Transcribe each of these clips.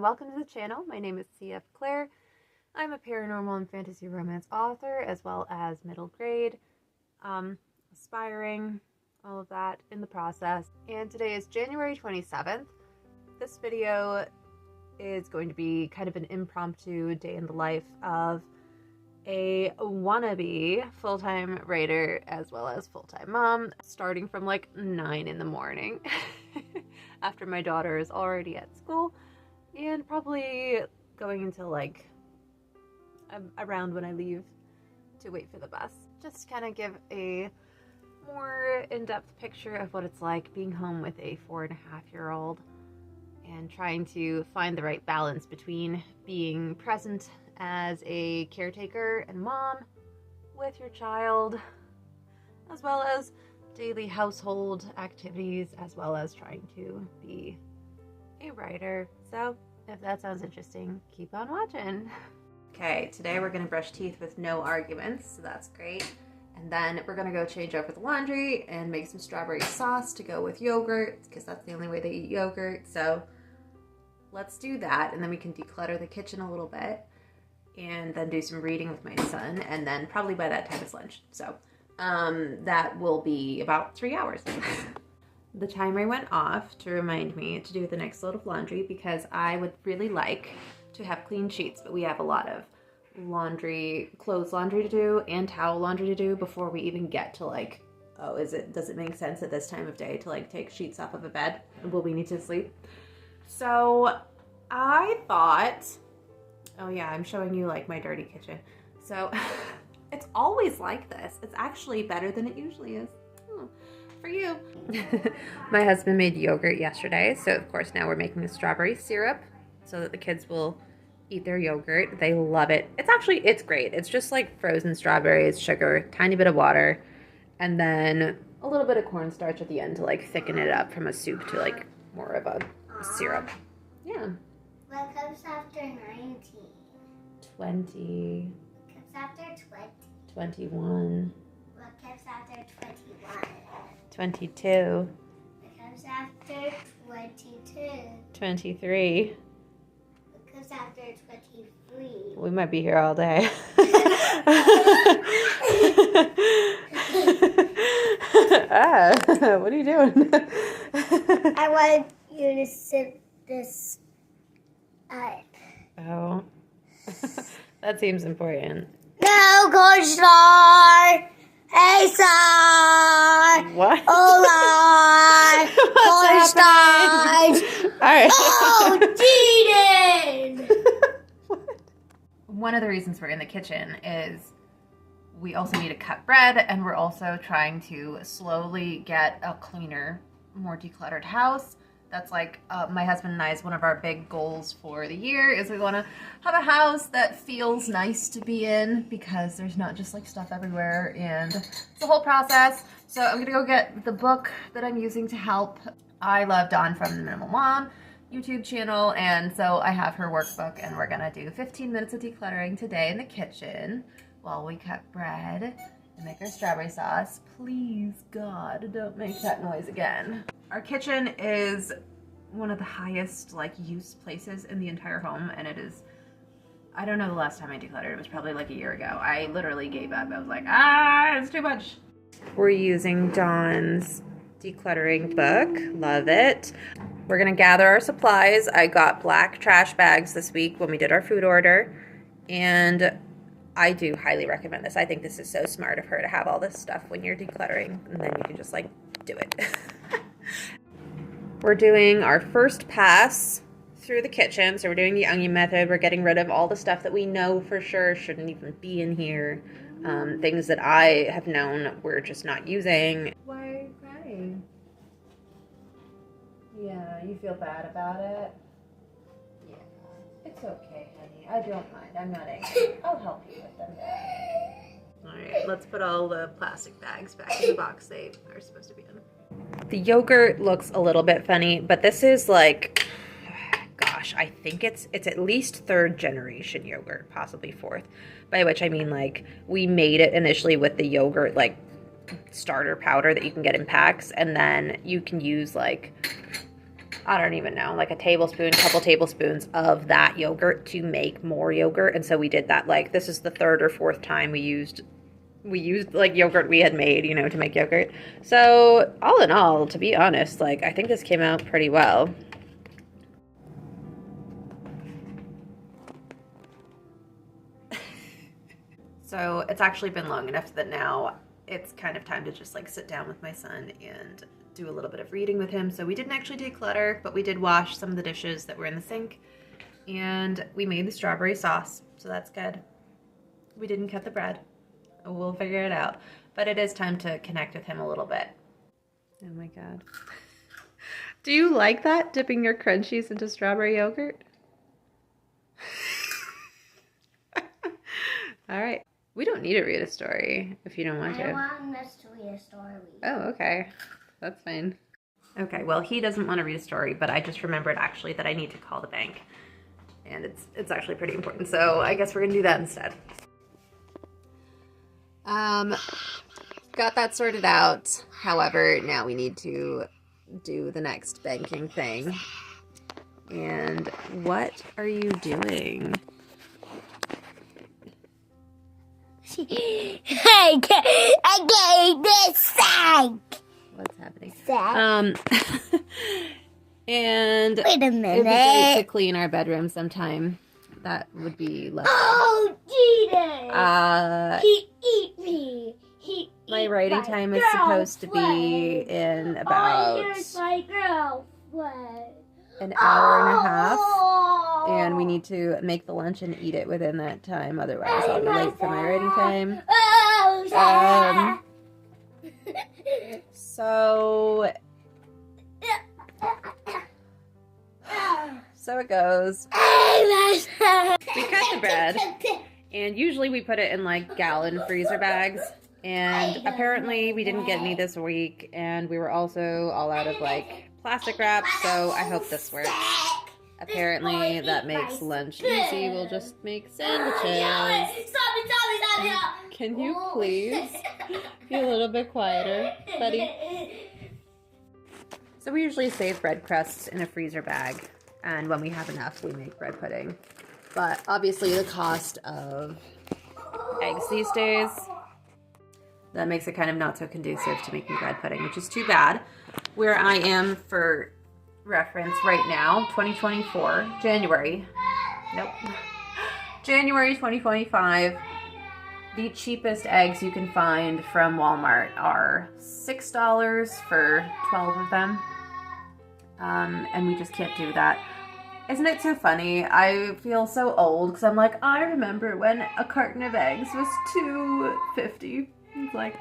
welcome to the channel. My name is CF Claire. I'm a paranormal and fantasy romance author, as well as middle grade, aspiring, all of that in the process. And today is January 27th. This video is going to be kind of an impromptu day in the life of a wannabe full-time writer as well as full-time mom, starting from like 9 in the morning after my daughter is already at school, and probably going until like around when I leave to wait for the bus. Just kind of give a more in-depth picture of what it's like being home with a 4.5-year-old and trying to find the right balance between being present as a caretaker and mom with your child, as well as daily household activities, as well as trying to be a writer. So if that sounds interesting, keep on watching. Okay, today we're gonna brush teeth with no arguments, so that's great. And then we're gonna go change over the laundry and make some strawberry sauce to go with yogurt, because that's the only way they eat yogurt. So let's do that, and then we can declutter the kitchen a little bit, and then do some reading with my son, and then probably by that time it's lunch. So that will be about 3 hours. The timer went off to remind me to do the next load of laundry, because I would really like to have clean sheets, but we have a lot of clothes laundry to do and towel laundry to do before we even get to like, oh, does it make sense at this time of day to like take sheets off of a bed? Will we need to sleep? So I thought, oh yeah, I'm showing you like my dirty kitchen. So it's always like this. It's actually better than it usually is. Oh, for you. My husband made yogurt yesterday, so of course now we're making the strawberry syrup so that the kids will eat their yogurt. They love it. It's great. It's just like frozen strawberries, sugar, tiny bit of water, and then a little bit of cornstarch at the end to like thicken it up from a soup to like more of a syrup. Yeah. What comes after 19? 20. What comes after 20? 21. What comes after 21? 22. What comes after 22? 23. What comes after 23? We might be here all day. What are you doing? I want you to sit this up. Oh. That seems important. No, Coach Star! Hey, Star! What? Hola! Coach Star! Alright. Oh, Jaden! One of the reasons we're in the kitchen is we also need to cut bread, and we're also trying to slowly get a cleaner, more decluttered house. That's like my husband and I's one of our big goals for the year, is we want to have a house that feels nice to be in, because there's not just like stuff everywhere, and it's a whole process. So I'm gonna go get the book that I'm using to help. I love Dawn from the Minimal Mom YouTube channel, and so I have her workbook, and we're gonna do 15 minutes of decluttering today in the kitchen while we cut bread and make our strawberry sauce. Please, God, don't make that noise again. Our kitchen is one of the highest like use places in the entire home, and it is, I don't know the last time I decluttered. It was probably like a year ago. I literally gave up. I was like, it's too much. We're using Dawn's decluttering book. Love it. We're gonna gather our supplies. I got black trash bags this week when we did our food order, and I do highly recommend this. I think this is so smart of her to have all this stuff when you're decluttering, and then you can just like do it. We're doing our first pass through the kitchen. So we're doing the onion method. We're getting rid of all the stuff that we know for sure shouldn't even be in here. Things that I have known we're just not using. Why are you crying? Yeah, you feel bad about it? Yeah, it's okay, honey. I don't mind. I'm not angry. I'll help you with them. Alright, let's put all the plastic bags back in the box they are supposed to be in. The yogurt looks a little bit funny, but this is like, gosh, I think it's at least 3rd generation yogurt, possibly 4th. By which I mean like we made it initially with the yogurt like starter powder that you can get in packs, and then you can use like I don't even know, like a tablespoon, couple tablespoons of that yogurt to make more yogurt. And so we did that, like, this is the third or fourth time we used like yogurt we had made, you know, to make yogurt. So all in all, to be honest, like, I think this came out pretty well. So it's actually been long enough that now it's kind of time to just like sit down with my son and do a little bit of reading with him. So we didn't actually declutter, but we did wash some of the dishes that were in the sink, and we made the strawberry sauce, so that's good. We didn't cut the bread. We'll figure it out. But it is time to connect with him a little bit. Oh my God. Do you like that, dipping your crunchies into strawberry yogurt? All right. We don't need to read a story if you don't want to. I want us to read a story. Oh, okay. That's fine. Okay, well, he doesn't want to read a story, but I just remembered actually that I need to call the bank. And it's actually pretty important, so I guess we're going to do that instead. Got that sorted out. However, now we need to do the next banking thing. And what are you doing? I gave this sack. What's happening? Sack. And Wait a it would be minute. great to clean our bedroom sometime. That would be lovely. Oh, Jesus! He eat me. He My eat writing my time is supposed to be in about here's my girlfriend. an hour and a half. Oh. And we need to make the lunch and eat it within that time. Otherwise, I'll be late for my writing time. Oh, So it goes. We cut the bread, and usually we put it in like gallon freezer bags. And apparently we didn't get any this week, and we were also all out of like plastic wrap, so I hope this works. Apparently that makes lunch easy. We'll just make sandwiches. Can you please be a little bit quieter, buddy? So we usually save bread crusts in a freezer bag, and when we have enough, we make bread pudding. But obviously the cost of eggs these days, that makes it kind of not so conducive to making bread pudding, which is too bad. Where I am, for reference, right now, 2024, January 2025, the cheapest eggs you can find from Walmart are $6 for 12 of them. And we just can't do that. Isn't it so funny? I feel so old because I'm like, I remember when a carton of eggs was $2.50. It's like,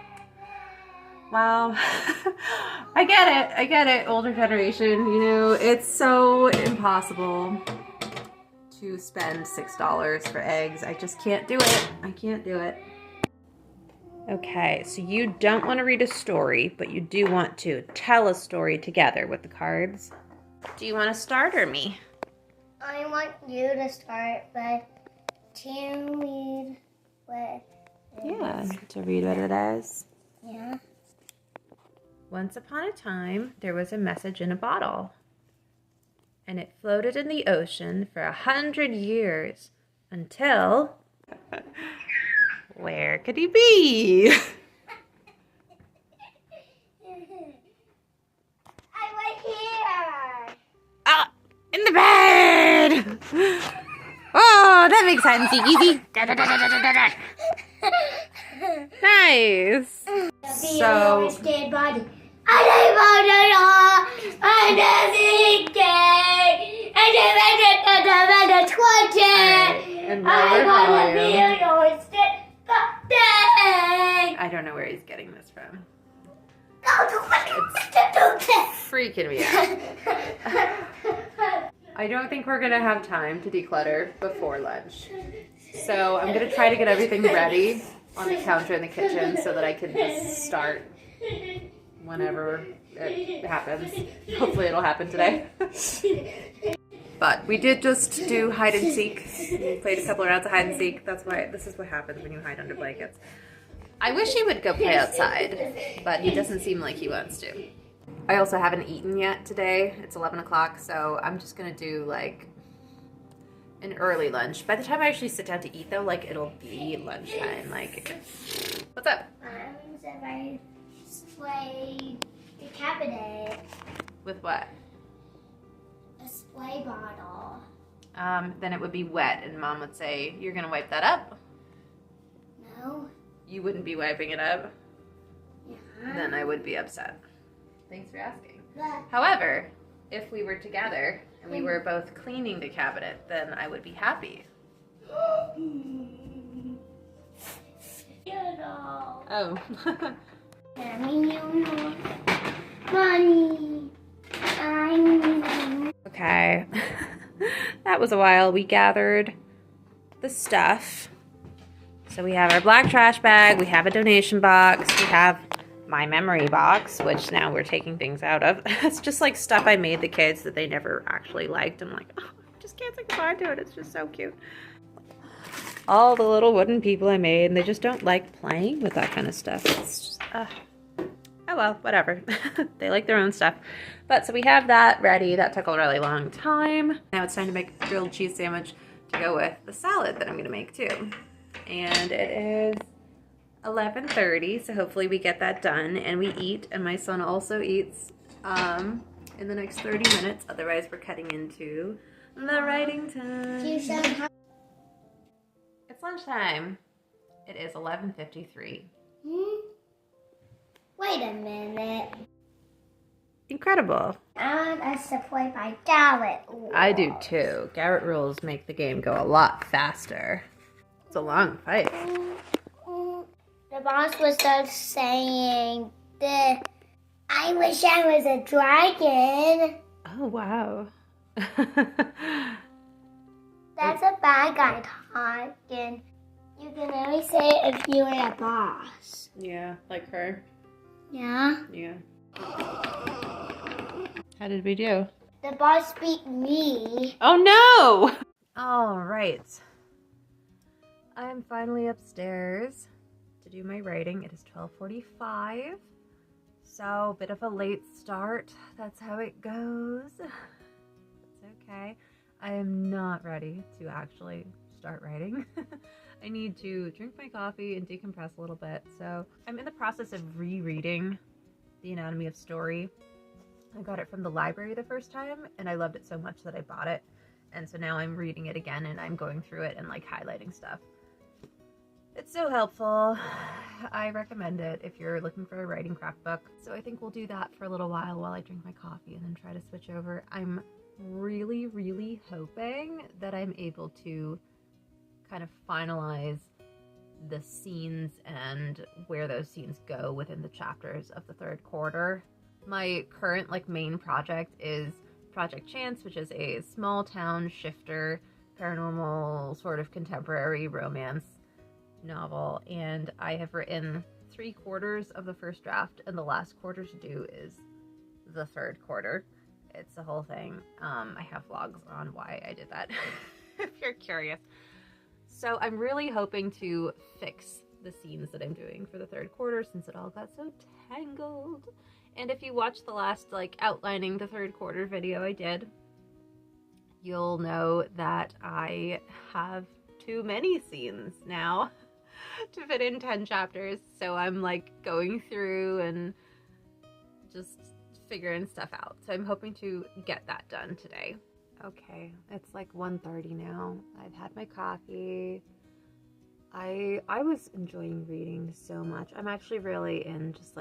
wow. I get it, older generation, you know, it's so impossible to spend $6 for eggs. I just can't do it. I can't do it. Okay, so you don't want to read a story, but you do want to tell a story together with the cards. Do you want to start or me? I want you to start, but to read what to read what it is. Yeah. Once upon a time, there was a message in a bottle, and it floated in the ocean for 100 years until... Where could he be? I was here. Ah, in the bed! Oh, that makes hide and seek easy. Nice. So, Dead body. I don't know where he's getting this from. It's Freaking me out. I don't think we're gonna have time to declutter before lunch. So I'm gonna try to get everything ready on the counter in the kitchen so that I can just start whenever it happens. Hopefully it'll happen today. But we did just do hide and seek. We played a couple of rounds of hide and seek. This is what happens when you hide under blankets. I wish he would go play outside, but he doesn't seem like he wants to. I also haven't eaten yet today. It's 11 o'clock, so I'm just gonna do like an early lunch. By the time I actually sit down to eat though, like it'll be lunchtime. Like, what's up? If I spray the cabinet. With what? A spray bottle. Then it would be wet, and Mom would say, "You're gonna wipe that up." No. You wouldn't be wiping it up. Yeah. Then I would be upset. Thanks for asking. But However, if we were together and we were both cleaning the cabinet, then I would be happy. you know. Oh. Money. I need. Okay. That was a while. We gathered the stuff. So we have our black trash bag, we have a donation box, we have my memory box, which now we're taking things out of. It's just like stuff I made the kids that they never actually liked. I'm like, oh, I just can't say goodbye to it. It's just so cute. All the little wooden people I made, and they just don't like playing with that kind of stuff. It's just, oh well, whatever. They like their own stuff. But so we have that ready. That took a really long time. Now it's time to make a grilled cheese sandwich to go with the salad that I'm gonna make too. And it is 11:30, so hopefully we get that done and we eat, and my son also eats in the next 30 minutes. Otherwise we're cutting into the writing time. It's lunchtime. It is 11:53. Wait a minute. Incredible. I want us to play by Garrett rules. I do too. Garrett rules make the game go a lot faster. It's a long fight. The boss was just saying that I wish I was a dragon. Oh, wow. That's a bad guy talking. You can only say it if you were a boss. Yeah, like her. Yeah? Yeah. How did we do? The boss beat me. Oh, no! All right. I'm finally upstairs to do my writing. It is 12:45, so bit of a late start. That's how it goes. It's okay. I am not ready to actually start writing. I need to drink my coffee and decompress a little bit. So I'm in the process of rereading The Anatomy of Story. I got it from the library the first time, and I loved it so much that I bought it. And so now I'm reading it again, and I'm going through it and like highlighting stuff. It's so helpful. I recommend it if you're looking for a writing craft book. So I think we'll do that for a little while I drink my coffee and then try to switch over. I'm really, really hoping that I'm able to kind of finalize the scenes and where those scenes go within the chapters of the third quarter. My current main project is Project Chance, which is a small town shifter, paranormal sort of contemporary romance novel, and I have written 3/4 of the first draft, and the last quarter to do is the third quarter. It's the whole thing. I have vlogs on why I did that if you're curious. So I'm really hoping to fix the scenes that I'm doing for the third quarter since it all got so tangled. And if you watch the last outlining the third quarter video I did, you'll know that I have too many scenes now to fit in 10 chapters. So I'm going through and just figuring stuff out. So I'm hoping to get that done today. Okay, it's 1:30 now. I've had my coffee. I was enjoying reading so much. I'm actually really in just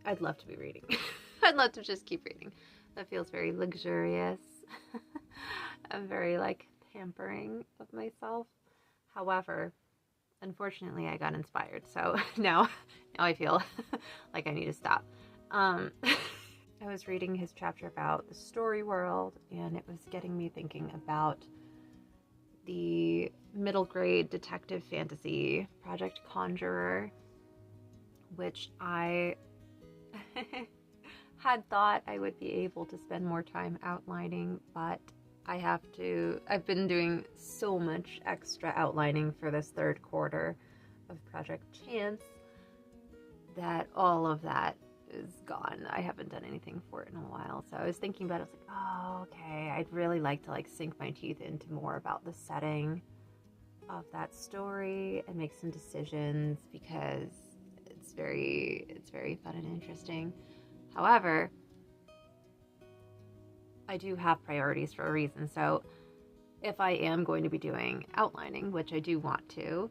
I'd love to be reading. I'd love to just keep reading. That feels very luxurious. I'm very pampering of myself. However, unfortunately I got inspired. So now I feel like I need to stop. I was reading his chapter about the story world, and it was getting me thinking about the middle grade detective fantasy Project Conjurer, which I had thought I would be able to spend more time outlining, but I've been doing so much extra outlining for this third quarter of Project Chance that all of that is gone. I haven't done anything for it in a while. So I was thinking about it. I was like, oh, okay. I'd really like to like sink my teeth into more about the setting of that story and make some decisions because it's very fun and interesting. However, I do have priorities for a reason. So if I am going to be doing outlining, which I do want to,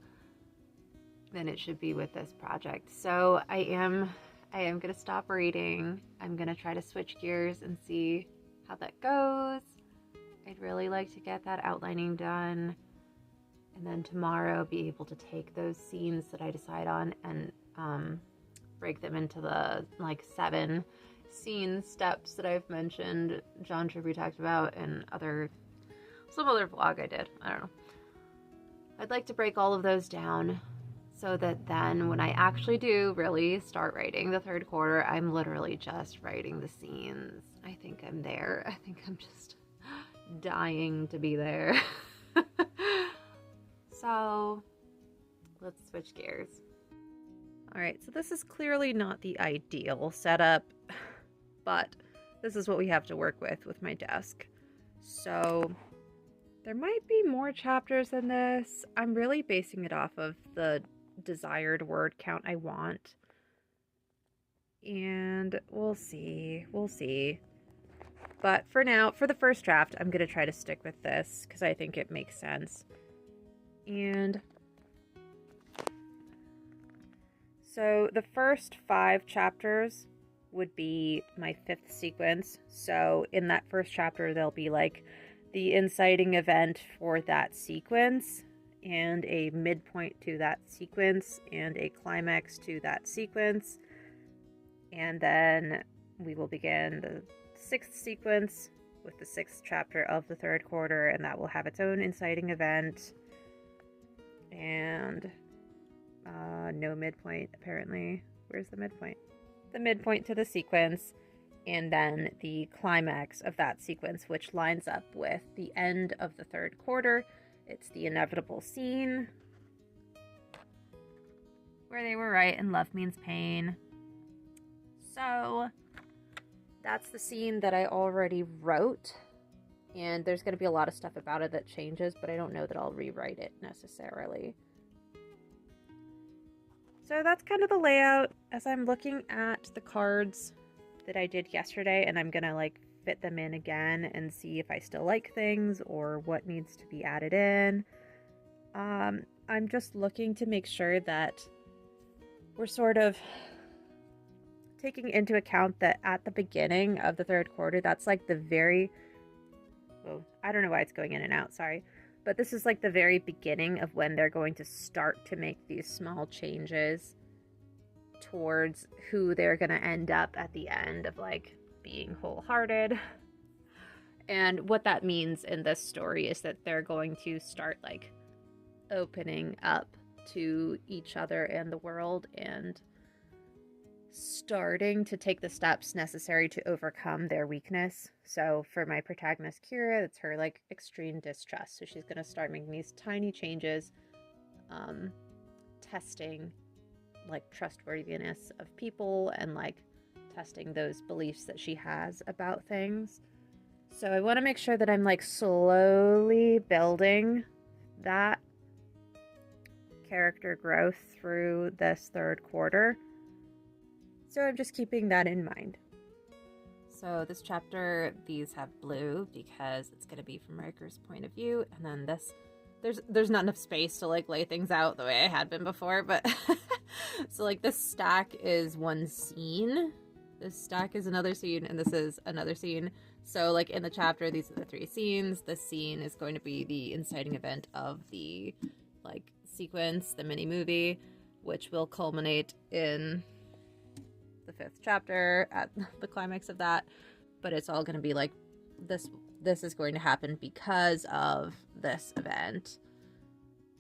then it should be with this project. So I am going to stop reading. I'm going to try to switch gears and see how that goes. I'd really like to get that outlining done. And then tomorrow be able to take those scenes that I decide on and break them into the like 7 scene steps that I've mentioned John Truby talked about in some other vlog I did. I don't know. I'd like to break all of those down so that then when I actually do really start writing the 3rd quarter, I'm literally just writing the scenes. I think I'm there. I think I'm just dying to be there. So let's switch gears. All right, so this is clearly not the ideal setup, but this is what we have to work with my desk. So there might be more chapters than this. I'm really basing it off of the desired word count I want. And we'll see. But for now, for the first draft, I'm going to try to stick with this because I think it makes sense. And so the first 5 chapters would be my 5th sequence. So in that first chapter, there'll be like the inciting event for that sequence and a midpoint to that sequence and a climax to that sequence. And then we will begin the 6th sequence with the 6th chapter of the 3rd quarter, and that will have its own inciting event. And no midpoint, apparently. Where's the midpoint? The midpoint to the sequence, and then the climax of that sequence, which lines up with the end of the 3rd quarter. It's the inevitable scene where they were right and love means pain. So that's the scene that I already wrote, and there's going to be a lot of stuff about it that changes, but I don't know that I'll rewrite it necessarily. So that's kind of the layout as I'm looking at the cards that I did yesterday, and I'm going to like fit them in again and see if I still like things or what needs to be added in. I'm just looking to make sure that we're sort of taking into account that at the beginning of the 3rd quarter, that's like the very, I don't know why it's going in and out, sorry. But this is like the very beginning of when they're going to start to make these small changes towards who they're going to end up at the end of like being wholehearted. And what that means in this story is that they're going to start like opening up to each other and the world and starting to take the steps necessary to overcome their weakness. So for my protagonist Kira, it's her like extreme distrust. So she's going to start making these tiny changes, testing like trustworthiness of people and like testing those beliefs that she has about things. So I want to make sure that I'm like slowly building that character growth through this 3rd quarter. So I'm just keeping that in mind. So this chapter, these have blue because it's going to be from Riker's point of view. And then this, there's not enough space to like lay things out the way I had been before. But so like this stack is one scene. This stack is another scene. And this is another scene. So like in the chapter, these are the 3 scenes. This scene is going to be the inciting event of the like sequence, the mini movie, which will culminate in the 5th chapter at the climax of that. But it's all going to be like this is going to happen because of this event.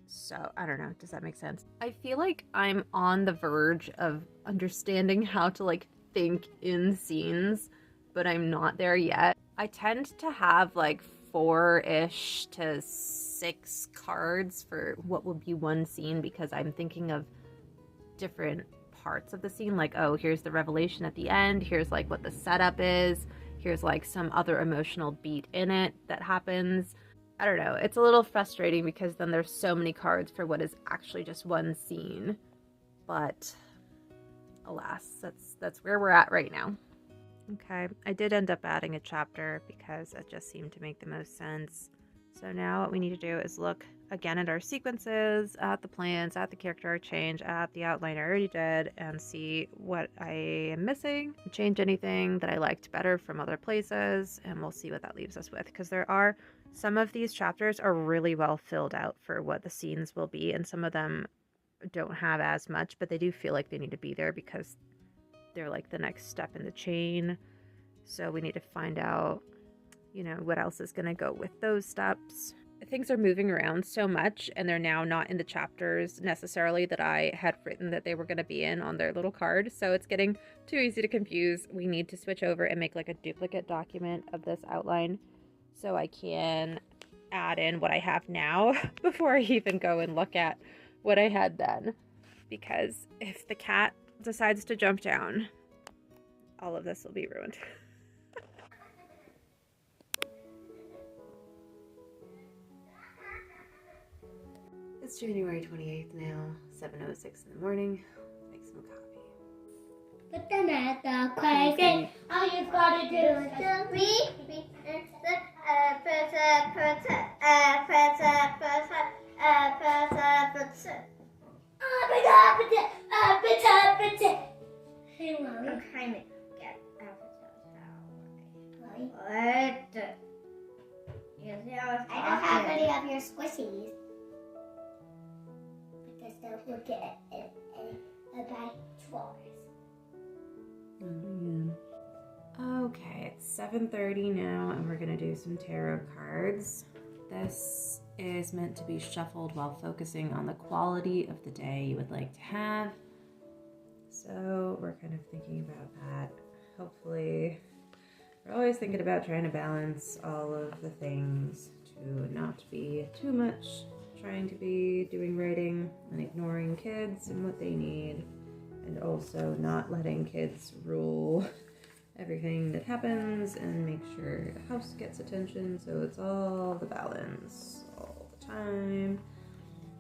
So I don't know, does that make sense? I feel like I'm on the verge of understanding how to like think in scenes, but I'm not there yet. I tend to have like 4-ish to 6 cards for what would be one scene because I'm thinking of different parts of the scene, like, oh, here's the revelation at the end, here's like what the setup is, here's like some other emotional beat in it that happens. I don't know, it's a little frustrating because then there's so many cards for what is actually just one scene. But alas, that's where we're at right now. Okay, I did end up adding a chapter because it just seemed to make the most sense. So now what we need to do is look again at our sequences, at the plans, at the character art change, at the outline I already did, and see what I am missing, change anything that I liked better from other places, and we'll see what that leaves us with. Because there are some of these chapters are really well filled out for what the scenes will be, and some of them don't have as much, but they do feel like they need to be there because they're like the next step in the chain. So we need to find out, you know, what else is going to go with those steps. Things are moving around so much, and they're now not in the chapters necessarily that I had written that they were going to be in on their little card. So it's getting too easy to confuse. We need to switch over and make like a duplicate document of this outline so I can add in what I have now before I even go and look at what I had then. Because if the cat decides to jump down, all of this will be ruined. It's January 28th now, 7:06 in the morning. Make some coffee. Put them at the crazy. All you've got to do is read. Hey, Mommy. I'm trying to get what? I don't have any of your squishies. Because they'll look at it by drawers. Okay, it's 7:30 now, and we're gonna do some tarot cards. This is meant to be shuffled while focusing on the quality of the day you would like to have. So we're kind of thinking about that. Hopefully, we're always thinking about trying to balance all of the things to not be too much trying to be doing writing and ignoring kids and what they need, and also not letting kids rule everything that happens and make sure the house gets attention. So it's all the balance all the time.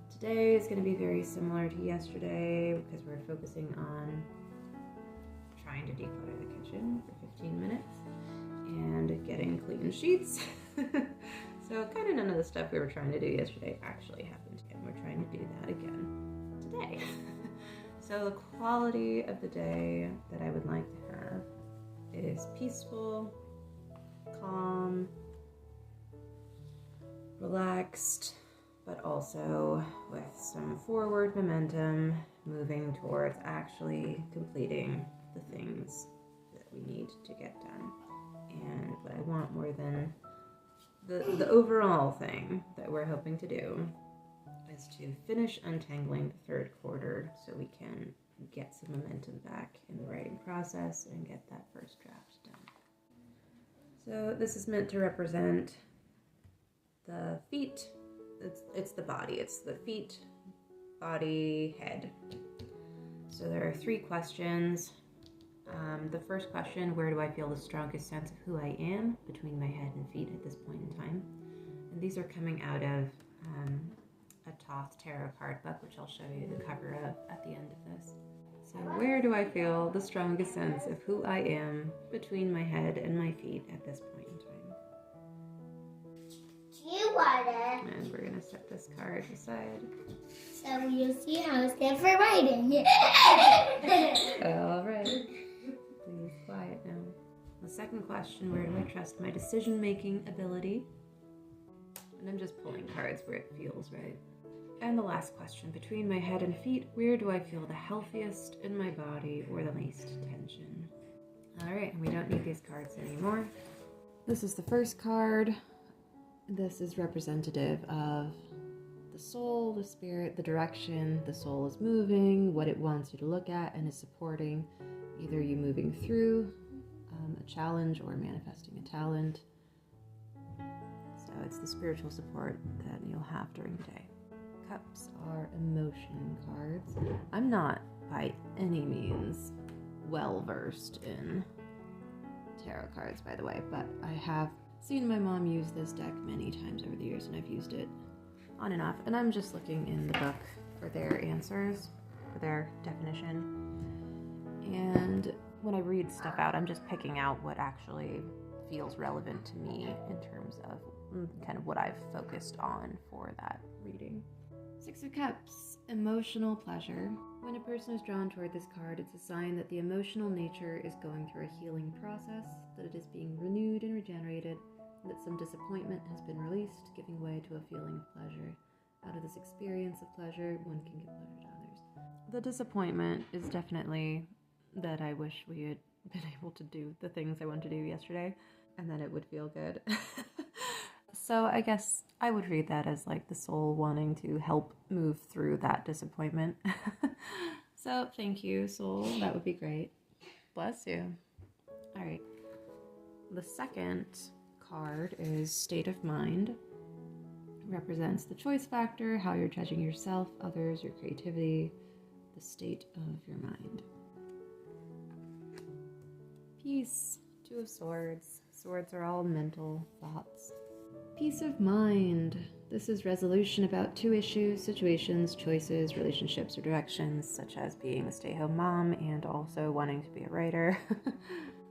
Today is going to be very similar to yesterday because we're focusing on trying to declutter the kitchen for 15 minutes and getting clean sheets. So kind of none of the stuff we were trying to do yesterday actually happened, and we're trying to do that again today. So the quality of the day that I would like to have is peaceful, calm, relaxed, but also with some forward momentum, moving towards actually completing the things that we need to get done. And what I want more than the overall thing that we're hoping to do is to finish untangling the third quarter so we can get some momentum back in the writing process and get that first draft done. So this is meant to represent the feet. It's the body. It's the feet, body, head. So there are 3 questions. The first question, where do I feel the strongest sense of who I am between my head and feet at this point in time? And these are coming out of a Toth Tarot card book, which I'll show you the cover of at the end of this. So where do I feel the strongest sense of who I am between my head and my feet at this point in time? You want it. And we're going to set this card aside. So you'll see how it's good for writing. All right. Please quiet now. The second question, where do I trust my decision-making ability? And I'm just pulling cards where it feels right. And the last question, between my head and feet, where do I feel the healthiest in my body or the least tension? All right, and we don't need these cards anymore. This is the first card. This is representative of the soul, the spirit, the direction the soul is moving, what it wants you to look at, and is supporting either you moving through a challenge or manifesting a talent. So it's the spiritual support that you'll have during the day. Cups are emotion cards. I'm not by any means well versed in tarot cards, by the way, but I have seen my mom use this deck many times over the years, and I've used it on and off. And I'm just looking in the book for their answers, for their definition. And when I read stuff out, I'm just picking out what actually feels relevant to me in terms of kind of what I've focused on for that reading. Six of Cups, emotional pleasure. When a person is drawn toward this card, it's a sign that the emotional nature is going through a healing process, that it is being renewed and regenerated, and that some disappointment has been released, giving way to a feeling of pleasure. Out of this experience of pleasure, one can give pleasure to others. The disappointment is definitely that I wish we had been able to do the things I wanted to do yesterday, and then it would feel good. So I guess I would read that as like the soul wanting to help move through that disappointment. So thank you, soul. That would be great. Bless you. All right. The second card is State of Mind. It represents the choice factor, how you're judging yourself, others, your creativity, the state of your mind. Peace. Two of Swords. Swords are all mental thoughts. Peace of mind. This is resolution about two issues, situations, choices, relationships, or directions, such as being a stay-home mom and also wanting to be a writer.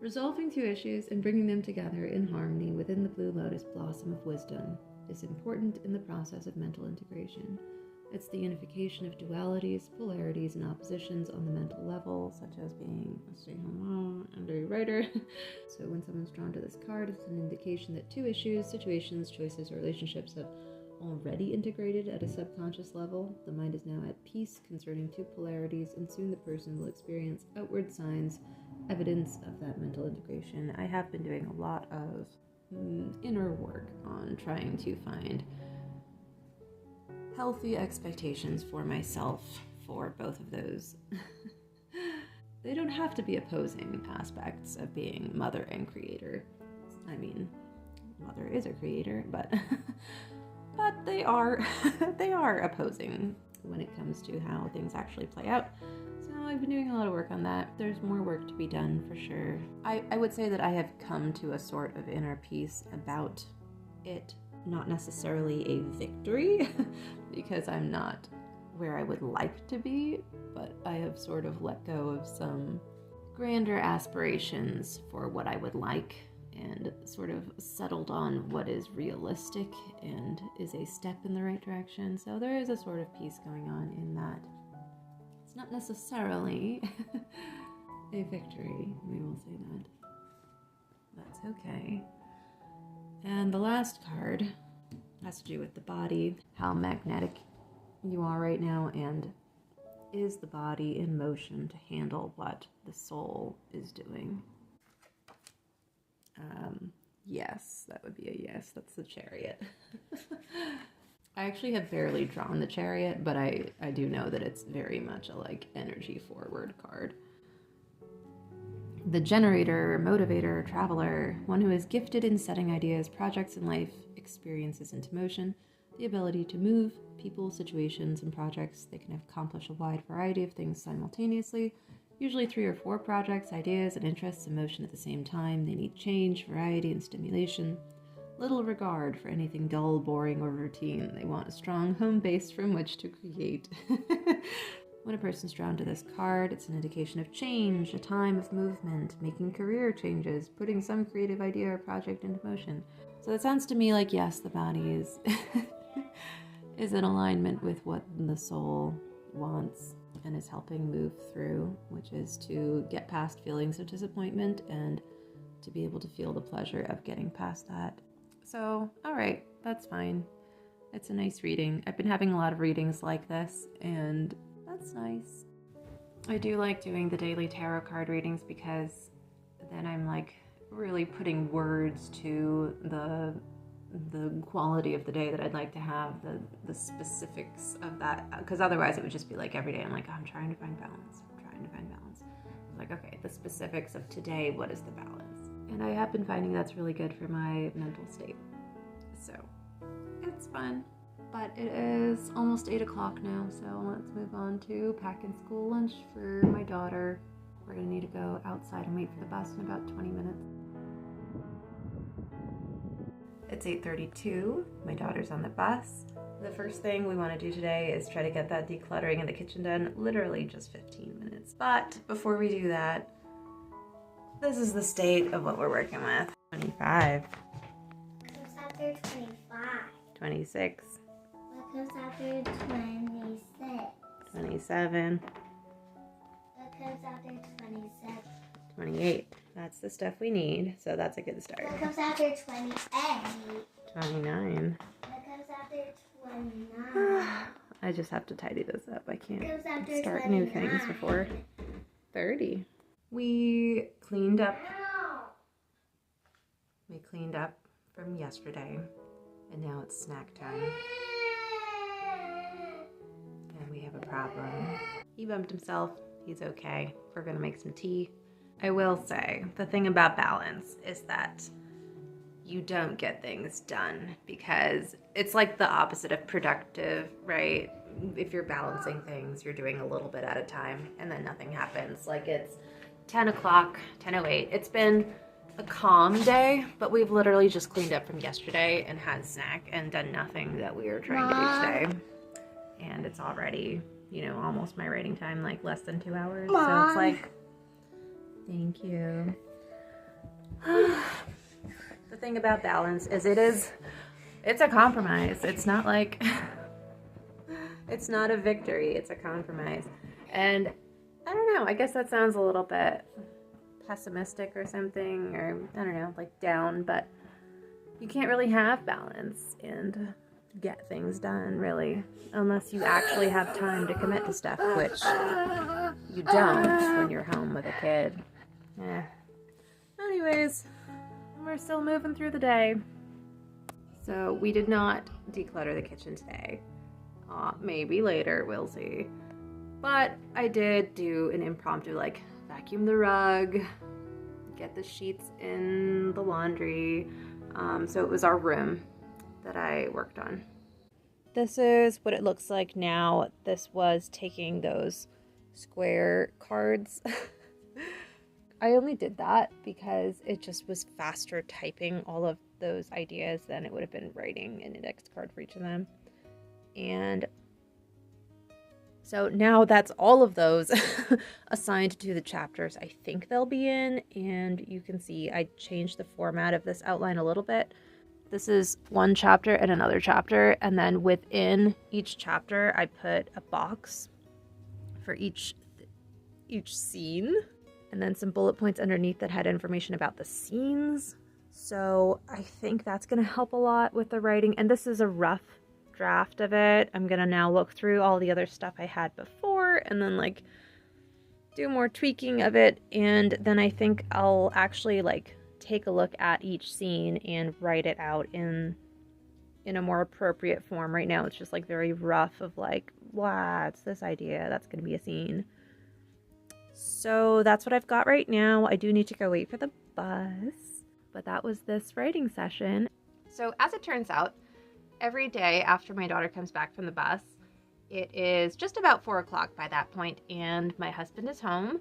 Resolving two issues and bringing them together in harmony within the Blue Lotus blossom of wisdom is important in the process of mental integration. It's the unification of dualities, polarities, and oppositions on the mental level, such as being a stay-home mom and a writer. So when someone's drawn to this card, it's an indication that two issues, situations, choices, or relationships have already integrated at a subconscious level. The mind is now at peace concerning two polarities, and soon the person will experience outward signs, evidence of that mental integration. I have been doing a lot of inner work on trying to find healthy expectations for myself for both of those. They don't have to be opposing aspects of being mother and creator. I mean, mother is a creator, but they are they are opposing when it comes to how things actually play out. So I've been doing a lot of work on that. There's more work to be done for sure. I would say that I have come to a sort of inner peace about it. Not necessarily a victory, because I'm not where I would like to be, but I have sort of let go of some grander aspirations for what I would like and sort of settled on what is realistic and is a step in the right direction. So there is a sort of peace going on in that. It's not necessarily a victory, we will say that. That's okay. And the last card has to do with the body, how magnetic you are right now, and is the body in motion to handle what the soul is doing? Yes, that would be a yes. That's the Chariot. I actually have barely drawn the Chariot, but I do know that it's very much a like energy forward card. The generator, motivator, traveler, one who is gifted in setting ideas, projects, and life experiences into motion, the ability to move people, situations, and projects. They can accomplish a wide variety of things simultaneously, usually 3 or 4 projects, ideas, and interests in motion at the same time. They need change, variety, and stimulation. Little regard for anything dull, boring, or routine. They want a strong home base from which to create. When a person's drawn to this card, it's an indication of change, a time of movement, making career changes, putting some creative idea or project into motion. So it sounds to me like, yes, the body is is in alignment with what the soul wants and is helping move through, which is to get past feelings of disappointment and to be able to feel the pleasure of getting past that. So, all right, that's fine. It's a nice reading. I've been having a lot of readings like this, and that's nice. I do like doing the daily tarot card readings because then I'm like really putting words to the quality of the day that I'd like to have, the specifics of that, because otherwise it would just be like every day I'm like, oh, I'm trying to find balance. I'm like, okay, the specifics of today, what is the balance? And I have been finding that's really good for my mental state. So it's fun. But it is almost 8 o'clock now, so let's move on to packing school lunch for my daughter. We're gonna need to go outside and wait for the bus in about 20 minutes. It's 8:32, my daughter's on the bus. The first thing we want to do today is try to get that decluttering in the kitchen done, literally just 15 minutes. But before we do that, this is the state of what we're working with. 25. What comes after 25? 26. What comes after 26? 27. What comes after 27? 28. That's the stuff we need, so that's a good start. What comes after 28? 29. What comes after 29? I just have to tidy this up. I can't What comes after start 29? new things before 30. We cleaned up. We cleaned up from yesterday, and now it's snack time. And we have a problem. He bumped himself. He's okay. We're gonna make some tea. I will say, the thing about balance is that you don't get things done because it's like the opposite of productive, right? If you're balancing things, you're doing a little bit at a time and then nothing happens. Like it's 10 o'clock, 10:08. It's been a calm day, but we've literally just cleaned up from yesterday and had snack and done nothing that we were trying to do today. And it's already, you know, almost my writing time, like less than 2 hours. Mom. So it's like, thank you. The thing about balance is it's a compromise. It's not like, it's not a victory, it's a compromise. And I don't know, I guess that sounds a little bit pessimistic or something, or I don't know, like down, but you can't really have balance and get things done really unless you actually have time to commit to stuff, which you don't when you're home with a kid. Anyways, we're still moving through the day. So we did not declutter the kitchen today. Maybe later, we'll see. But I did do an impromptu, like vacuum the rug, get the sheets in the laundry. So it was our room that I worked on. This is what it looks like now. This was taking those square cards. I only did that because it just was faster typing all of those ideas than it would have been writing an index card for each of them. And so now that's all of those assigned to the chapters I think they'll be in. And you can see I changed the format of this outline a little bit. This is one chapter and another chapter. And then within each chapter, I put a box for each scene. And then some bullet points underneath that had information about the scenes. So I think that's going to help a lot with the writing. And this is a rough draft of it. I'm going to now look through all the other stuff I had before and then like do more tweaking of it. And then I think I'll actually like take a look at each scene and write it out in a more appropriate form. Right now it's just like very rough of like, wow, it's this idea. That's going to be a scene. So that's what I've got right now. I do need to go wait for the bus, but that was this writing session. So as it turns out, every day after my daughter comes back from the bus, it is just about 4 o'clock by that point, and my husband is home,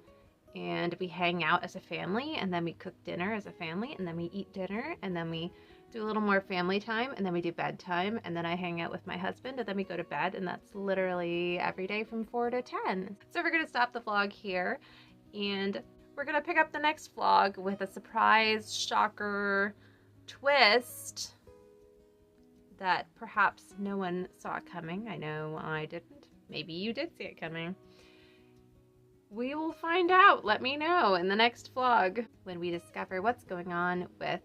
and we hang out as a family, and then we cook dinner as a family, and then we eat dinner, and then we do a little more family time, and then we do bedtime, and then I hang out with my husband, and then we go to bed, and that's literally every day from 4 to 10. So we're going to stop the vlog here, and we're going to pick up the next vlog with a surprise, shocker, twist that perhaps no one saw coming. I know I didn't. Maybe you did see it coming. We will find out. Let me know in the next vlog when we discover what's going on with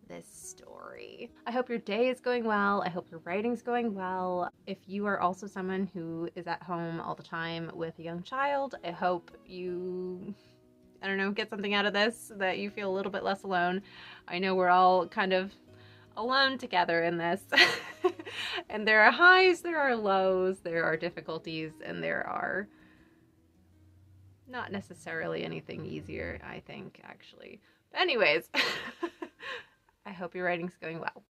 this story. I hope your day is going well. I hope your writing's going well. If you are also someone who is at home all the time with a young child, I hope you, I don't know, get something out of this, that you feel a little bit less alone. I know we're all kind of alone together in this. And there are highs, there are lows, there are difficulties, and there are not necessarily anything easier, I think, actually. But anyways, I hope your writing's going well.